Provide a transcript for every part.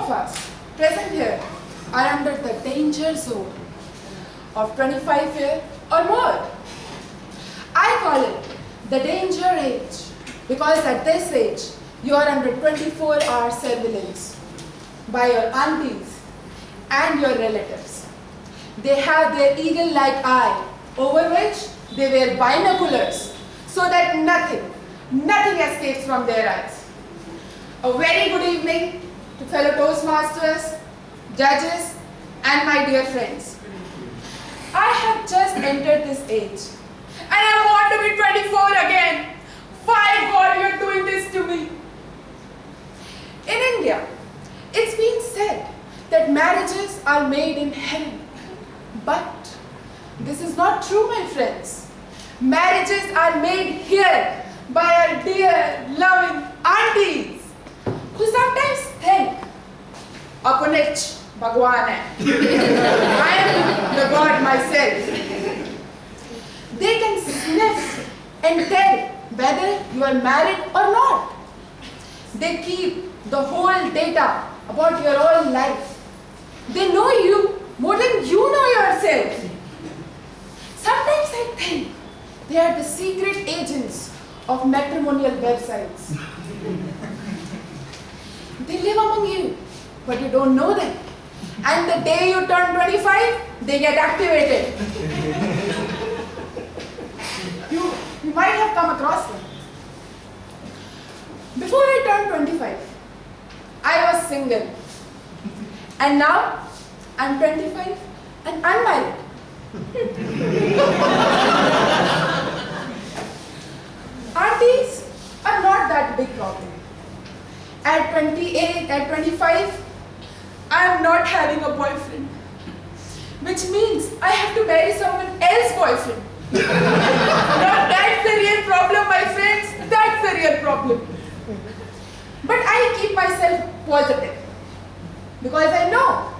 of us present here are under the danger zone of 25 years or more. I call it the danger age because at this age, you are under 24-hour surveillance by your aunties and your relatives. They have their eagle-like eye over which they wear binoculars so that nothing escapes from their eyes. A very good evening to fellow Toastmasters, judges, and my dear friends. I have just entered this age and I want to be 24 again. Why God, you're doing this to me? In India, it's been said that marriages are made in heaven. But this is not true, my friends. Marriages are made here by our dear, loving aunties who sometimes think, Apunich Bhagwan hai. I am the God myself. They can sniff and tell whether you are married or not. They keep the whole data about your whole life. They know you more than you know yourself. Sometimes I think they are the secret agents of matrimonial websites. They live among you, but you don't know them. And the day you turn 25, they get activated. You might have come across them. Before I turned 25, I was single. And now, I'm 25 and unmarried. Aunties are not that big problem. At 28, at 25, I am not having a boyfriend. Which means I have to marry someone else's boyfriend. Now that's the real problem, my friends. That's the real problem. But I keep myself positive. Because I know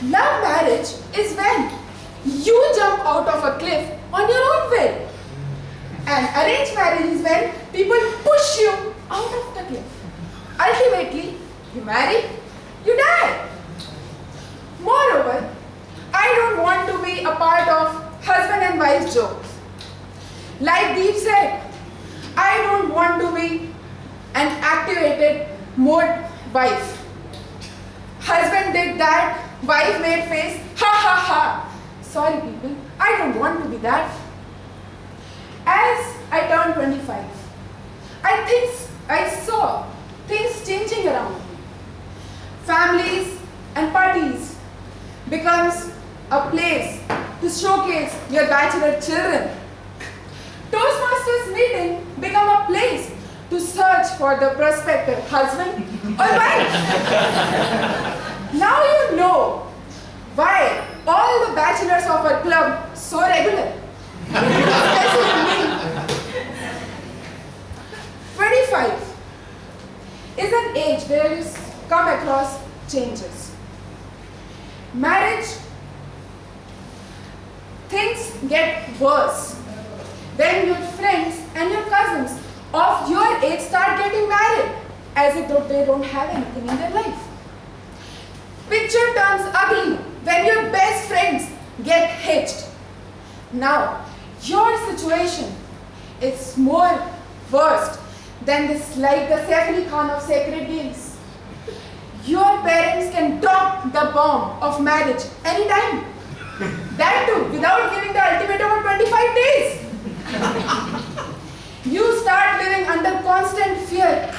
love marriage is when you jump out of a cliff on your own will. And arranged marriage is when people push you out of the cliff. Ultimately, you marry, you die. Moreover, I don't want to be a part of husband and wife jokes. Like Deep said, I don't want to be an activated mode wife. Husband did that, wife made face, ha ha ha. Sorry people, I don't want to be that. As I turned 25, I saw things changing around me. Families and parties becomes a place to showcase your bachelor children. Toastmasters meeting become a place to search for the prospective husband or wife. Now you know why all the bachelors of our club so regular. Especially me. 25 is an age where you come across changes. Marriage, things get worse when your friends and your cousins of your age start getting married as if they don't have anything in their life. Picture turns ugly when your best friends get hitched. Now, your situation is more worse than this, like the Saif Ali Khan of Sacred Games. Your parents can drop the bomb of marriage anytime. That too, without giving the ultimatum of 25 days. You start living under constant fear.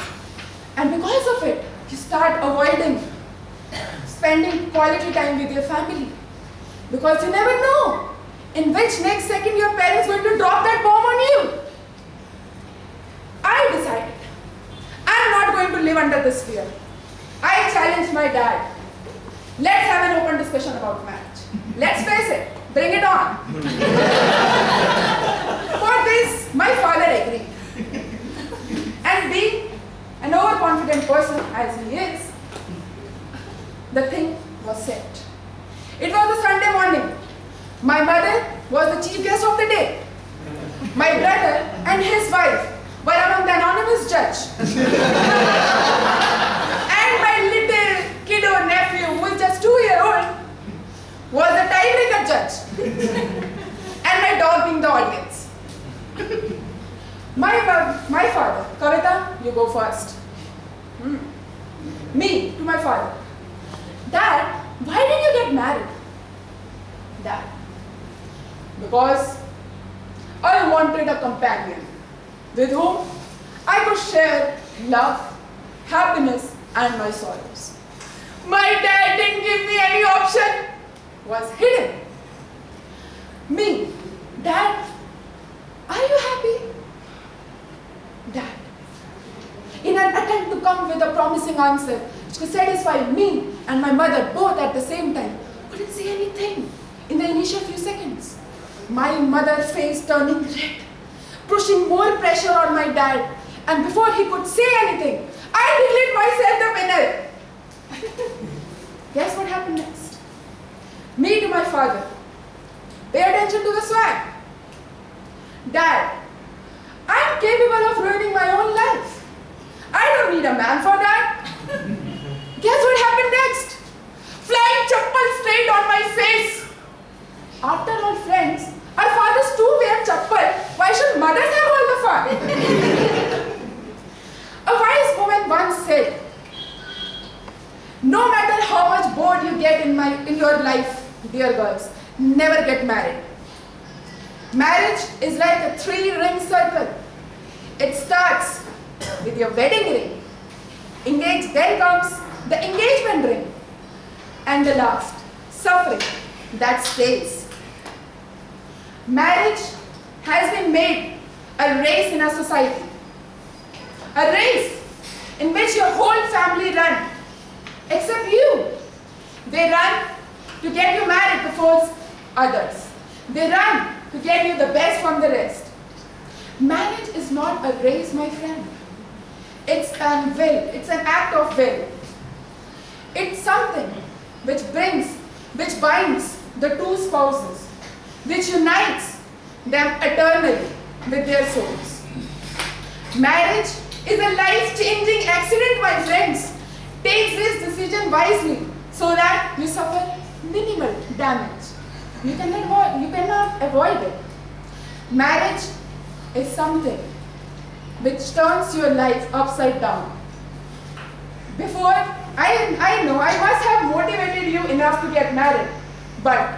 And because of it, you start avoiding spending quality time with your family. Because you never know in which next second your parents are going to drop that bomb on you. I decided I'm not going to live under this fear. I challenged my dad. Let's have an open discussion about marriage. Let's face it. Bring it on. For this, my father agreed. And being an overconfident person as he is, the thing was set. It was a Sunday morning. My mother was the chief guest of the day. My brother and his wife were among the anonymous judge. And my little And my dog being the audience. My father, Kavita, you go first. Me, to my father. Dad, why did you get married? Dad, because I wanted a companion with whom I could share love, happiness, and my sorrows. My dad didn't give me any option. Was hidden. Me, Dad, are you happy? Dad, in an attempt to come with a promising answer which could satisfy me and my mother both at the same time, couldn't say anything in the initial few seconds. My mother's face turning red, pushing more pressure on my dad, and before he could say anything, I declared myself the winner. Guess what happened next? Me to my father. Pay attention to the swag. Dad, I am capable of ruining my own life. I don't need a man for that. Guess what happened next? Flying chappal straight on my face. After all, friends, our fathers too wear chappal. Why should mothers have all the fun? A wise woman once said, no matter how much bored you get in your life, dear girls, never get married. Marriage is like a 3-ring circle. It starts with your wedding ring. Then comes the engagement ring. And the last, suffering, that stays. Marriage has been made a race in our society. A race in which your whole family run, except you. They run to get you married before others. They run to get you the best from the rest. Marriage is not a race, my friend. It's an will. It's an act of will. It's something which binds the two spouses, which unites them eternally with their souls. Marriage is a life-changing accident, my friends. Take this decision wisely so that you suffer minimal damage. You cannot avoid it. Marriage is something which turns your life upside down. Before, I know I must have motivated you enough to get married, but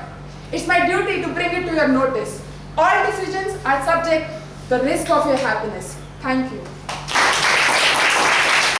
it's my duty to bring it to your notice. All decisions are subject to the risk of your happiness. Thank you.